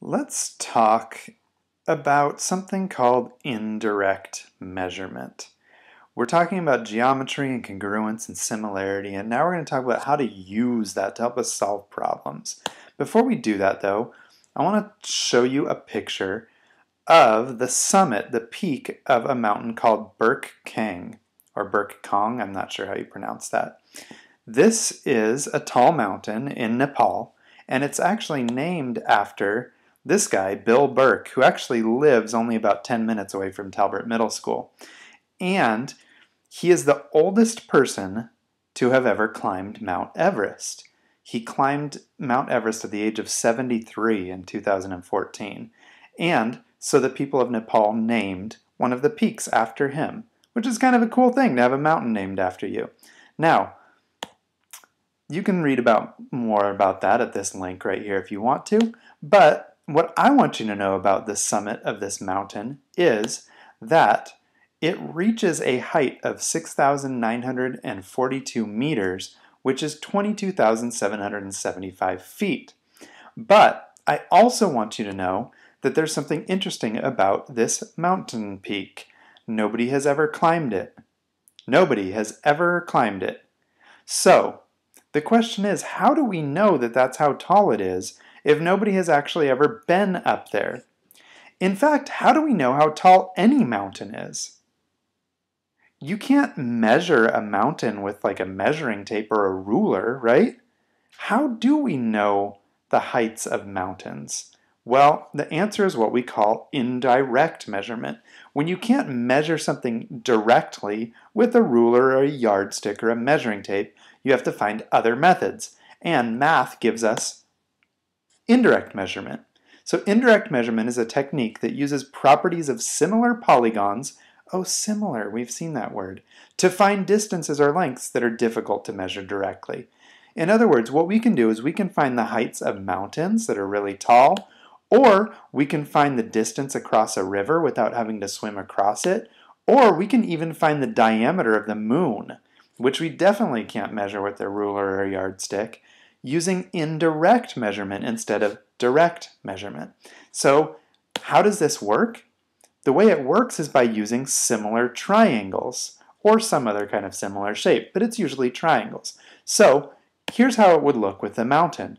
Let's talk about something called indirect measurement. We're talking about geometry and congruence and similarity, and now we're going to talk about how to use that to help us solve problems. Before we do that, though, I want to show you a picture of the summit, the peak of a mountain called Burke Kang, or Burke Kong, I'm not sure how you pronounce that. This is a tall mountain in Nepal, and it's actually named after this guy, Bill Burke, who actually lives only about 10 minutes away from Talbot Middle School. And he is the oldest person to have ever climbed Mount Everest. He climbed Mount Everest at the age of 73 in 2014. And so the people of Nepal named one of the peaks after him, which is kind of a cool thing to have a mountain named after you. Now, you can read more about that at this link right here if you want to, but what I want you to know about the summit of this mountain is that it reaches a height of 6,942 meters, which is 22,775 feet. But I also want you to know that there's something interesting about this mountain peak. Nobody has ever climbed it. Nobody has ever climbed it. So, the question is, how do we know that that's how tall it is if nobody has actually ever been up there? In fact, how do we know how tall any mountain is? You can't measure a mountain with like a measuring tape or a ruler, right? How do we know the heights of mountains? Well, the answer is what we call indirect measurement. When you can't measure something directly with a ruler or a yardstick or a measuring tape, you have to find other methods. And math gives us indirect measurement. So indirect measurement is a technique that uses properties of similar polygons, similar, we've seen that word, to find distances or lengths that are difficult to measure directly. In other words, what we can do is we can find the heights of mountains that are really tall, or we can find the distance across a river without having to swim across it, or we can even find the diameter of the moon, which we definitely can't measure with a ruler or a yardstick, using indirect measurement instead of direct measurement. So how does this work? The way it works is by using similar triangles, or some other kind of similar shape, but it's usually triangles. So here's how it would look with the mountain.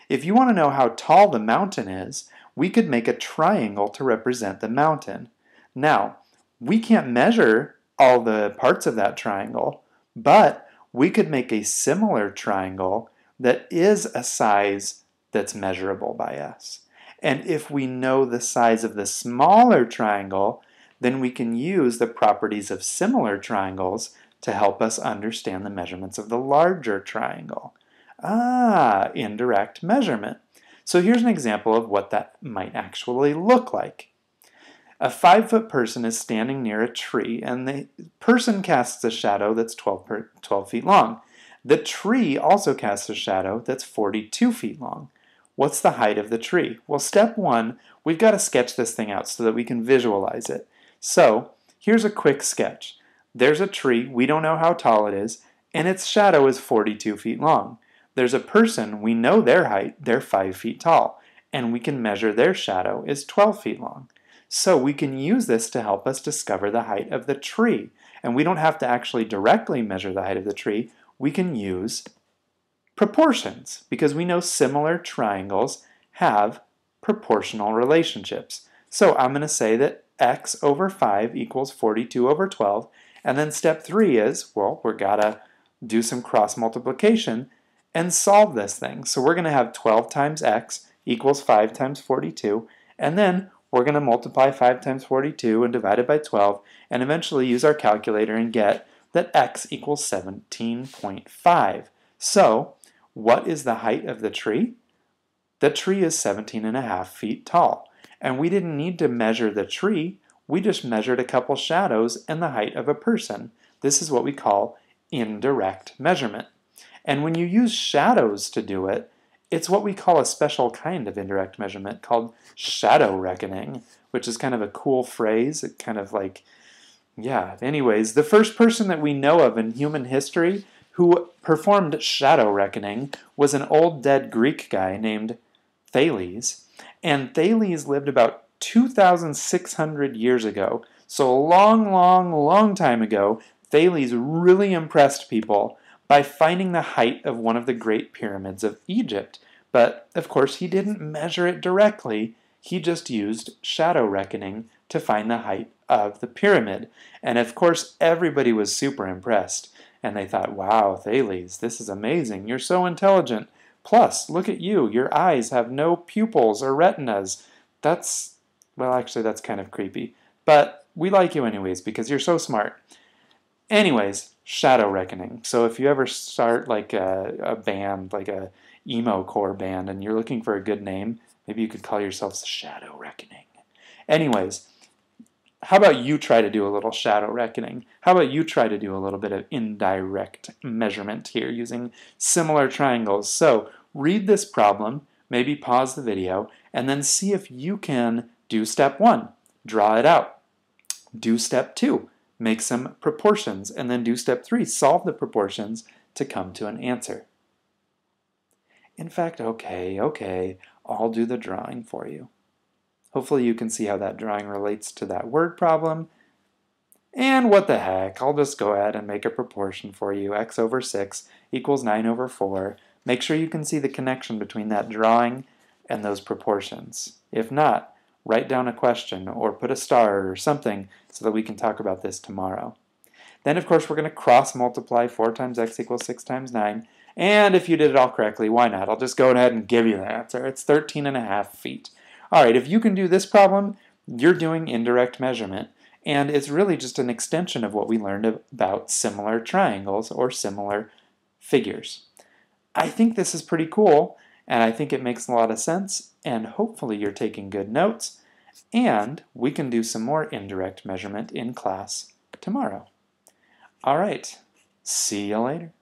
If you want to know how tall the mountain is, we could make a triangle to represent the mountain. Now, we can't measure all the parts of that triangle, but we could make a similar triangle that is a size that's measurable by us. And if we know the size of the smaller triangle, then we can use the properties of similar triangles to help us understand the measurements of the larger triangle. Indirect measurement. So here's an example of what that might actually look like. A 5-foot person is standing near a tree, and the person casts a shadow that's 12 feet long. The tree also casts a shadow that's 42 feet long. What's the height of the tree? Well, step one, we've got to sketch this thing out so that we can visualize it. So here's a quick sketch. There's a tree, we don't know how tall it is, and its shadow is 42 feet long. There's a person, we know their height, they're 5 feet tall, and we can measure their shadow is 12 feet long. So we can use this to help us discover the height of the tree. And we don't have to actually directly measure the height of the tree. We can use proportions because we know similar triangles have proportional relationships. So I'm going to say that x over 5 equals 42 over 12. And then step 3 is, well, we've got to do some cross multiplication and solve this thing. So we're going to have 12 times x equals 5 times 42. And then we're going to multiply 5 times 42 and divide it by 12 and eventually use our calculator and get that x equals 17.5. So, what is the height of the tree? The tree is 17.5 feet tall. And we didn't need to measure the tree, we just measured a couple shadows and the height of a person. This is what we call indirect measurement. And when you use shadows to do it, it's what we call a special kind of indirect measurement called shadow reckoning, which is kind of a cool phrase. It kind of like, anyways, the first person that we know of in human history who performed shadow reckoning was an old dead Greek guy named Thales. And Thales lived about 2,600 years ago. So a long, long, long time ago, Thales really impressed people by finding the height of one of the great pyramids of Egypt. But of course, he didn't measure it directly. He just used shadow reckoning to find the height of the pyramid. And of course, everybody was super impressed. And they thought, wow, Thales, this is amazing. You're so intelligent. Plus, look at you. Your eyes have no pupils or retinas. Well, actually, that's kind of creepy. But we like you anyways because you're so smart. Anyways, shadow reckoning. So if you ever start like a band, like a emo core band, and you're looking for a good name, maybe you could call yourselves Shadow Reckoning. Anyways, how about you try to do a little shadow reckoning? How about you try to do a little bit of indirect measurement here using similar triangles? So read this problem, maybe pause the video, and then see if you can do step 1, draw it out. Do step 2, make some proportions, and then do step 3, solve the proportions to come to an answer. In fact, okay, I'll do the drawing for you. Hopefully you can see how that drawing relates to that word problem. And what the heck, I'll just go ahead and make a proportion for you. X over 6 equals 9 over 4. Make sure you can see the connection between that drawing and those proportions. If not, write down a question or put a star or something so that we can talk about this tomorrow. Then, of course, we're going to cross multiply 4 times x equals 6 times 9. And if you did it all correctly, why not? I'll just go ahead and give you the answer. It's 13.5 feet. All right, if you can do this problem, you're doing indirect measurement. And it's really just an extension of what we learned about similar triangles or similar figures. I think this is pretty cool, and I think it makes a lot of sense, and hopefully you're taking good notes, and we can do some more indirect measurement in class tomorrow. All right, see you later.